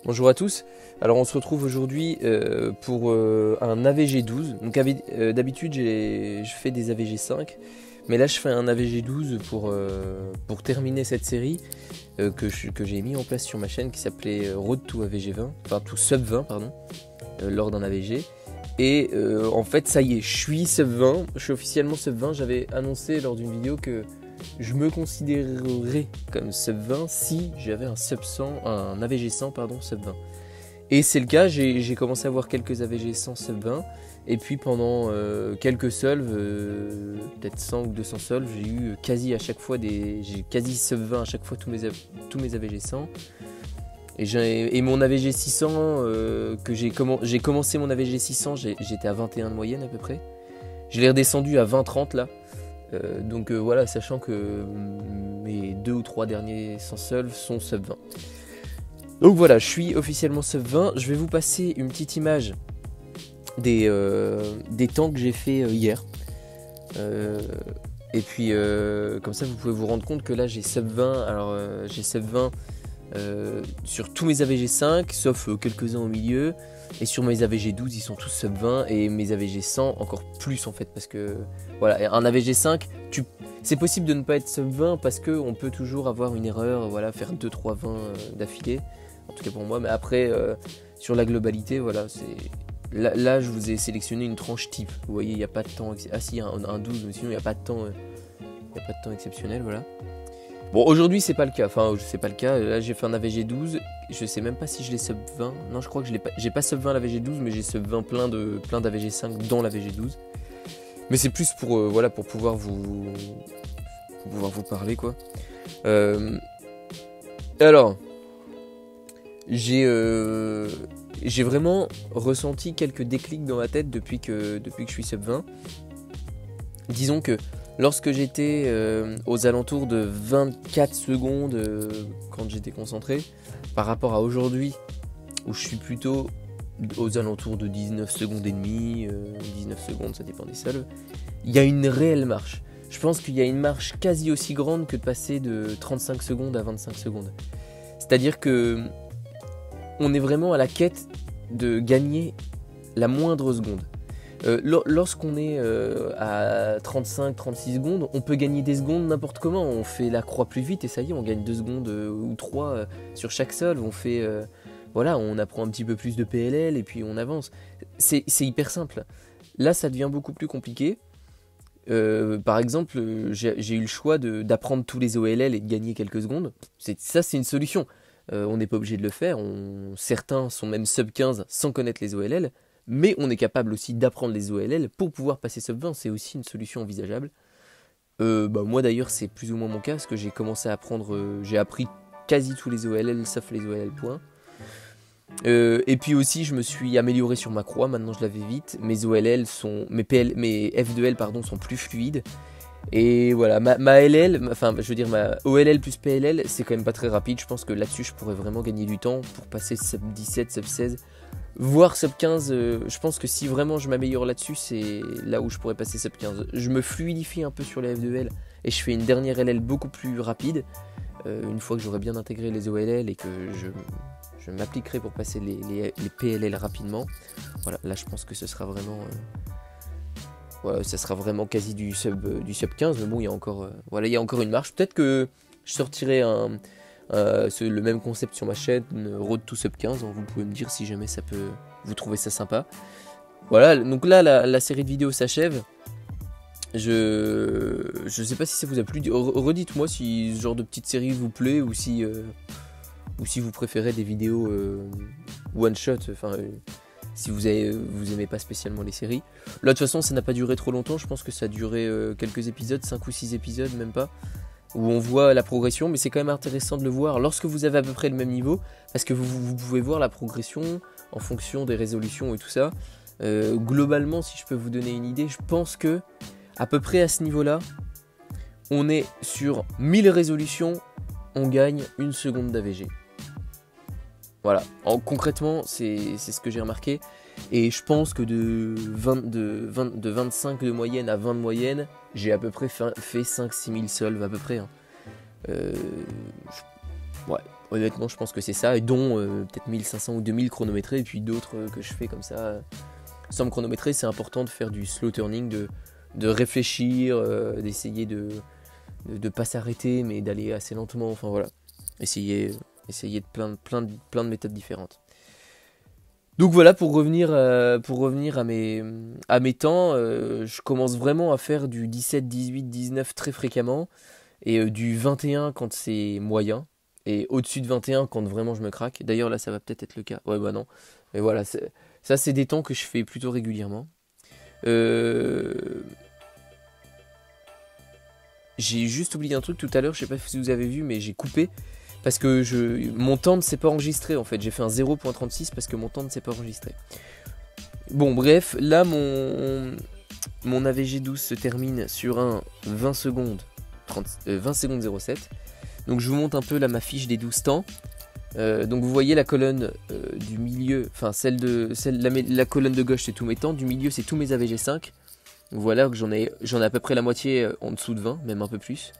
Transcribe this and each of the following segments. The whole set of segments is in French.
Bonjour à tous. Alors on se retrouve aujourd'hui pour un AVG 12. Donc d'habitude je fais des AVG 5, mais là je fais un AVG 12 pour terminer cette série que j'ai mis en place sur ma chaîne qui s'appelait Road to AVG 20, enfin to Sub 20 pardon, lors d'un AVG. Et en fait ça y est, je suis Sub 20, je suis officiellement Sub 20. J'avais annoncé lors d'une vidéo que je me considérerais comme Sub 20 si j'avais un Sub 100, un AVG 100 pardon, Sub 20. Et c'est le cas, j'ai commencé à voir quelques AVG 100 Sub 20. Et puis pendant quelques solves, peut-être 100 ou 200 solves, j'ai eu quasi à chaque fois j'ai quasi Sub 20 à chaque fois tous mes AVG 100. Et mon AVG 600, j'ai commencé mon AVG 600, j'étais à 21 de moyenne à peu près. Je l'ai redescendu à 20-30 là. Donc voilà, sachant que mes 2 ou 3 derniers 100 solves sont Sub 20. Donc voilà, je suis officiellement Sub 20. Je vais vous passer une petite image des temps que j'ai fait hier. Et puis comme ça vous pouvez vous rendre compte que là j'ai Sub 20. Alors j'ai Sub 20 sur tous mes AVG 5, sauf quelques-uns au milieu. Et sur mes AVG 12 ils sont tous Sub 20. Et mes AVG 100 encore plus en fait. Parce que voilà, un AVG 5, c'est possible de ne pas être Sub 20 parce qu'on peut toujours avoir une erreur, voilà, faire 2-3 20 d'affilée. En tout cas pour moi, mais après sur la globalité, voilà, là je vous ai sélectionné une tranche type. Vous voyez, il n'y a pas de temps. Ah si, il y a un 12, mais sinon il n'y a pas de temps. Il n'y a pas de temps exceptionnel, voilà. Bon, aujourd'hui c'est pas le cas. Enfin, c'est pas le cas. Là j'ai fait un AVG 12. Je sais même pas si je l'ai Sub 20. Non, je crois que je l'ai pas. J'ai pas Sub 20 l'AVG 12, mais j'ai Sub 20 plein d'AVG 5 dans l'AVG 12. Mais c'est plus pour voilà, pour pouvoir vous parler quoi. Alors. J'ai vraiment ressenti quelques déclics dans ma tête depuis que je suis Sub 20. Disons que lorsque j'étais aux alentours de 24 secondes quand j'étais concentré, par rapport à aujourd'hui où je suis plutôt aux alentours de 19 secondes et demie, 19 secondes, ça dépend des solves, il y a une réelle marche. Je pense qu'il y a une marche quasi aussi grande que de passer de 35 secondes à 25 secondes. C'est-à-dire que on est vraiment à la quête de gagner la moindre seconde. Lorsqu'on est à 35-36 secondes, on peut gagner des secondes n'importe comment. On fait la croix plus vite et ça y est, on gagne 2 secondes ou 3 sur chaque solve. On fait, voilà, on apprend un petit peu plus de PLL et puis on avance. C'est hyper simple. Là, ça devient beaucoup plus compliqué. Par exemple, j'ai eu le choix d'apprendre tous les OLL et de gagner quelques secondes. Ça, c'est une solution. On n'est pas obligé de le faire, certains sont même Sub 15 sans connaître les OLL, mais on est capable aussi d'apprendre les OLL pour pouvoir passer Sub 20, c'est aussi une solution envisageable. Moi d'ailleurs c'est plus ou moins mon cas, parce que j'ai commencé à apprendre, j'ai appris quasi tous les OLL sauf les OLL points. Et puis aussi je me suis amélioré sur ma croix, maintenant je la vais vite, mes OLL sont, mes F2L pardon, sont plus fluides. Et voilà, ma LL, enfin je veux dire ma OLL plus PLL, c'est quand même pas très rapide. Je pense que là-dessus je pourrais vraiment gagner du temps pour passer Sub 17, Sub 16, voire Sub 15. Je pense que si vraiment je m'améliore là-dessus, c'est là où je pourrais passer Sub 15. Je me fluidifie un peu sur les F2L et je fais une dernière LL beaucoup plus rapide. Une fois que j'aurai bien intégré les OLL et que je m'appliquerai pour passer les PLL rapidement. Voilà, là je pense que ce sera vraiment... Ouais, ça sera vraiment quasi du sub 15, mais bon, il y a encore, voilà, il y a encore une marche. Peut-être que je sortirai le même concept sur ma chaîne, Road to Sub 15. Vous pouvez me dire si jamais ça peut, vous trouvez ça sympa. Voilà, donc là, la série de vidéos s'achève. Je sais pas si ça vous a plu. Redites-moi si ce genre de petite série vous plaît ou si vous préférez des vidéos one shot. Enfin. Si vous aimez pas spécialement les séries. Là de toute façon ça n'a pas duré trop longtemps, je pense que ça a duré quelques épisodes, 5 ou 6 épisodes même pas, où on voit la progression, mais c'est quand même intéressant de le voir lorsque vous avez à peu près le même niveau, parce que vous pouvez voir la progression en fonction des résolutions et tout ça. Globalement, si je peux vous donner une idée, je pense que à peu près à ce niveau là, on est sur 1000 résolutions, on gagne 1 seconde d'AVG. Voilà, concrètement c'est ce que j'ai remarqué, et je pense que de 25 de moyenne à 20 de moyenne, j'ai à peu près fait 5-6 000 solves à peu près. Ouais, honnêtement, je pense que c'est ça, et dont peut-être 1500 ou 2000 chronométrés, et puis d'autres que je fais comme ça sans me chronométrer. C'est important de faire du slow turning, de réfléchir, d'essayer de pas s'arrêter, mais d'aller assez lentement. Enfin voilà, essayer de plein de méthodes différentes. Donc voilà, pour revenir à mes temps, je commence vraiment à faire du 17, 18, 19 très fréquemment, et du 21 quand c'est moyen, et au-dessus de 21 quand vraiment je me craque. D'ailleurs là ça va peut-être être le cas, ouais bah non, mais voilà, ça c'est des temps que je fais plutôt régulièrement. J'ai juste oublié un truc tout à l'heure, je sais pas si vous avez vu, mais j'ai coupé. Parce que mon temps ne s'est pas enregistré en fait. J'ai fait un 0.36 parce que mon temps ne s'est pas enregistré. Bon bref, là mon AVG12 se termine sur un 20 secondes 20 secondes 07. Donc je vous montre un peu là ma fiche des 12 temps. Donc vous voyez la colonne du milieu, enfin la colonne de gauche c'est tous mes temps, du milieu c'est tous mes AVG5. Donc voilà que j'en ai à peu près la moitié en dessous de 20, même un peu plus.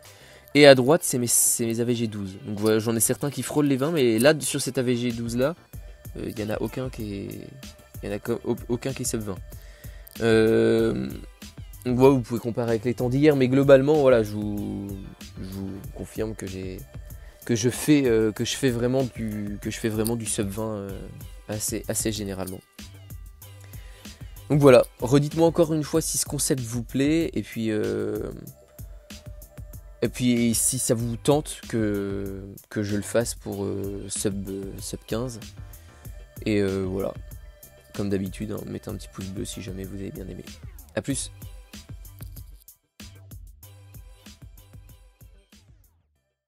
Et à droite, c'est mes AVG12. Donc voilà, j'en ai certains qui frôlent les 20, mais là, sur cet AVG12 là, il n'y en a aucun qui est sub 20. Donc voilà, vous pouvez comparer avec les temps d'hier, mais globalement, voilà, je vous confirme que je fais vraiment du sub 20 assez généralement. Donc voilà, redites-moi encore une fois si ce concept vous plaît, et puis si ça vous tente que je le fasse pour sub 15. Et voilà, comme d'habitude, hein, mettez un petit pouce bleu si jamais vous avez bien aimé. A plus.